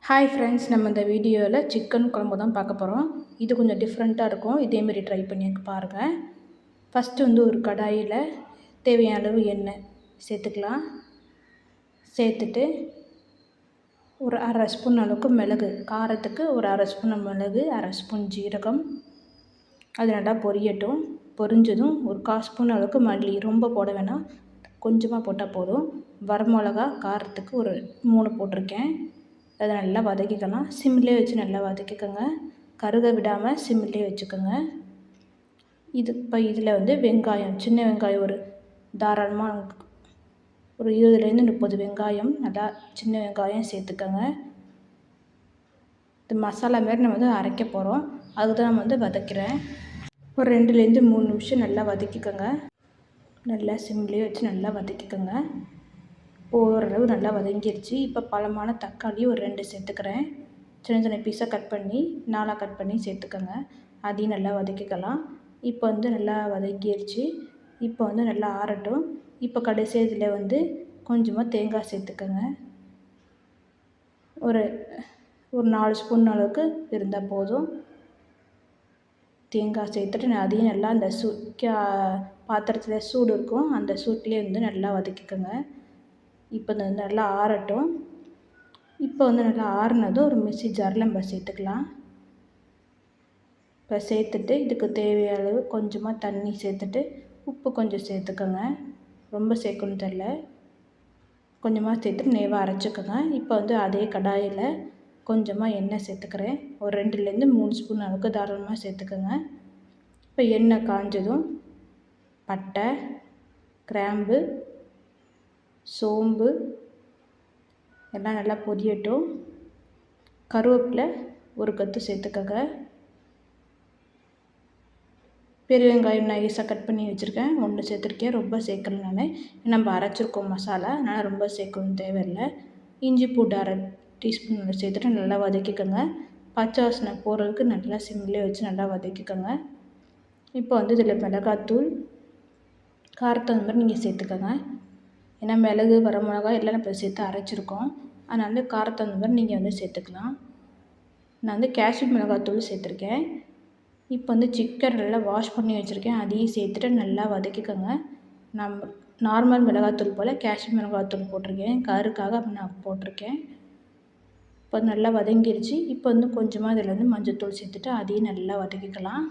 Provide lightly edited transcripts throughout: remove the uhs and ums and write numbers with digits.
Hi friends, நம்ம இந்த வீடியோவில் சிக்கன் குழம்பு தான் பார்க்க போகிறோம். இது கொஞ்சம் டிஃப்ரெண்ட்டாக இருக்கும். இதேமாரி ட்ரை பண்ணி பாருங்கள். ஃபஸ்ட்டு ஒரு கடாயில் தேவையான அளவு எண்ணெய் சேர்த்துக்கலாம். சேர்த்துட்டு ஒரு அரை ஸ்பூன் அளவுக்கு மிளகு, காரத்துக்கு ஒரு அரை ஸ்பூன் மிளகு, அரை ஸ்பூன் ஜீரகம், அது நல்லா பொரியட்டும். பொரிஞ்சதும் ஒரு 1/4 ஸ்பூன் அளவுக்கு மல்லி, ரொம்ப போட வேணாம், கொஞ்சமாக போட்டால் போதும். வரமிளகா காரத்துக்கு ஒரு 3 போட்டிருக்கேன். அதை நல்லா வதக்கிக்கலாம். சிம்லேயே வச்சு நல்லா வதக்கிக்கோங்க. கருக விடாமல் சிம்லேயே வச்சுக்கோங்க. இப்போ இதில் வெங்காயம், சின்ன வெங்காயம் ஒரு தாராளமாக ஒரு 20லேருந்து 30 வெங்காயம், நல்லா சின்ன வெங்காயம் சேர்த்துக்கோங்க. இது மசாலா மாரி நம்ம அரைக்க போகிறோம். அதுக்கு தான் நம்ம வதக்கிறேன். ஒரு 2லேருந்து 3 நிமிஷம் நல்லா வதக்கிக்கோங்க. நல்லா சிம்லேயே வச்சு நல்லா வதக்கிக்கோங்க. ஓரளவு நல்லா வதங்கிருச்சு. இப்போ பழமான தக்காளி ஒரு 2 சேர்த்துக்கிறேன். சின்ன சின்ன பீஸாக கட் பண்ணி 4ஆக கட் பண்ணி சேர்த்துக்கோங்க. அதையும் நல்லா வதக்கிக்கலாம். இப்போ நல்லா வதங்கிருச்சு. இப்போ நல்லா ஆறட்டும். இப்போ கடைசி இதில் கொஞ்சமாக தேங்காய் சேர்த்துக்கோங்க. ஒரு 4 ஸ்பூன் அளவுக்கு இருந்தால் போதும். தேங்காய் சேர்த்துட்டு அதையும் நல்லா அந்த பாத்திரத்தில் சூடு இருக்கும், அந்த சூட்லேயே நல்லா வதக்கிக்கோங்க. இப்போ நல்லா ஆறட்டும். இப்போ நல்லா ஆறுனதும் ஒரு மிக்ஸி ஜாரில் நம்ம சேர்த்துக்கலாம். இப்போ சேர்த்துட்டு இதுக்கு தேவையான அளவு கொஞ்சமாக தண்ணி சேர்த்துட்டு உப்பு கொஞ்சம் சேர்த்துக்கோங்க. ரொம்ப சேர்க்கணும் தெரியல, கொஞ்சமாக சேர்த்துட்டு நேவாக அரைச்சிக்கோங்க. இப்போ அதே கடாயில் கொஞ்சமாக எண்ணெய் சேர்த்துக்கிறேன். ஒரு 2லேருந்து 3 ஸ்பூன் அளவுக்கு தாராளமாக சேர்த்துக்கோங்க. இப்போ எண்ணெய் காஞ்சதும் பட்டை, கிராம்பு, சோம்பு எல்லாம் நல்லா பொரியட்டும். கருவேப்பிலை ஒரு கொத்து சேர்த்துக்கோங்க. பெரிய வெங்காயம் நைஸாக கட் பண்ணி வச்சுருக்கேன், 1 சேர்த்துருக்கேன். ரொம்ப சேர்க்கல நான், நம்ம அரைச்சிருக்கோம் மசாலா, அதனால் ரொம்ப சேர்க்கணும் தேவையில்லை. இஞ்சி பூண்டு அரை டீஸ்பூன் சேர்த்துட்டு நல்லா வதக்கிக்கோங்க. பச்சை வாசனை போகிறதுக்கு நல்லா சிம்லேயே வச்சு நல்லா வதக்கிக்கோங்க. இப்போ இதில் மிளகாத்தூள், காரத்துக்கு மாதிரி நீங்கள் சேர்த்துக்கோங்க. ஏன்னா மிளகு, வரமிளகாய் எல்லாம் நம்ம சேர்த்து அரைச்சிருக்கோம், அதனால் காரத்துக்கு தகுந்த மாதிரி நீங்கள் சேர்த்துக்கலாம். நான் காஷ்மீர் மிளகாத்தூள் சேர்த்துருக்கேன். இப்போ சிக்கன் நல்லா வாஷ் பண்ணி வச்சுருக்கேன், அதையும் சேர்த்துட்டு நல்லா வதக்கிக்கோங்க. நம்ம நார்மல் மிளகாத்தூள் போல் காஷ்மீர் மிளகாத்தூள் போட்டிருக்கேன், கருக்காக நான் போட்டிருக்கேன். இப்போ நல்லா வதங்கிருச்சு. இப்போ கொஞ்சமாக இதில் மஞ்சள்தூள் சேர்த்துட்டு அதையும் நல்லா வதக்கிக்கலாம்.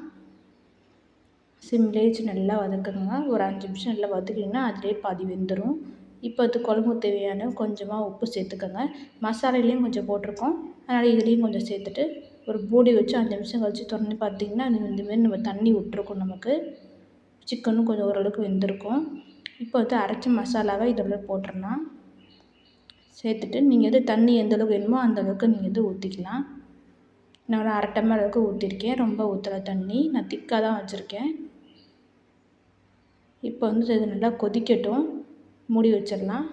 சிம்லேயே வச்சு நல்லா வதக்குங்க. ஒரு 5 நிமிஷம் நல்லா வதக்கிங்கன்னா அதிலே பாதி வெந்துடும். இப்போ குழம்பு தேவையான கொஞ்சமாக உப்பு சேர்த்துக்கோங்க. மசாலையிலையும் கொஞ்சம் போட்டிருக்கோம், அதனால் இதுலேயும் கொஞ்சம் சேர்த்துட்டு ஒரு மூடி வச்சு 5 நிமிஷம் கழித்து திறந்து பார்த்திங்கன்னா இந்தமாரி நம்ம தண்ணி விட்டுருக்கோம். நமக்கு சிக்கனும் கொஞ்சம் ஓரளவுக்கு வெந்திருக்கும். இப்போ அரைச்ச மசாலாவை இதில் போட்டுடலாம். சேர்த்துட்டு நீங்கள் தண்ணி எந்தளவுக்கு வேணுமோ அந்தளவுக்கு நீங்கள் ஊற்றிக்கலாம். நான் ஒரு 1/2 டம்ளர் அளவுக்கு ஊற்றிருக்கேன், ரொம்ப ஊற்றலை தண்ணி, நான் திக்காக தான் வச்சுருக்கேன். இப்போ இது நல்லா கொதிக்கட்டும், மூடி வச்சிடலாம்.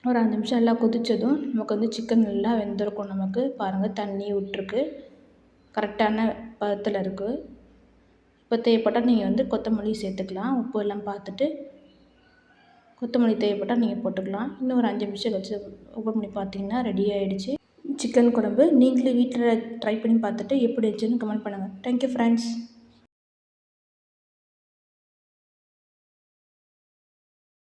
ஒரு 5 நிமிஷம் நல்லா கொதித்ததும் நமக்கு சிக்கன் நல்லா வெந்திருக்கும். நமக்கு பாருங்கள், தண்ணி விட்டுருக்கு, கரெக்டான பதத்தில் இருக்குது. இப்போ தேவைப்பட்டால் நீங்கள் கொத்தமல்லி சேர்த்துக்கலாம். உப்பு எல்லாம் பார்த்துட்டு கொத்தமல்லி தேவைப்பட்டால் நீங்கள் போட்டுக்கலாம். இன்னும் ஒரு 5 நிமிஷம் கழிச்சு ஓப்பன் பண்ணி பார்த்தீங்கன்னா ரெடி ஆகிடுச்சு சிக்கன் குழம்பு. நீங்களே வீட்டில் ட்ரை பண்ணி பார்த்துட்டு எப்படி இருந்துச்சுன்னு கமெண்ட் பண்ணுங்கள். Thank you friends.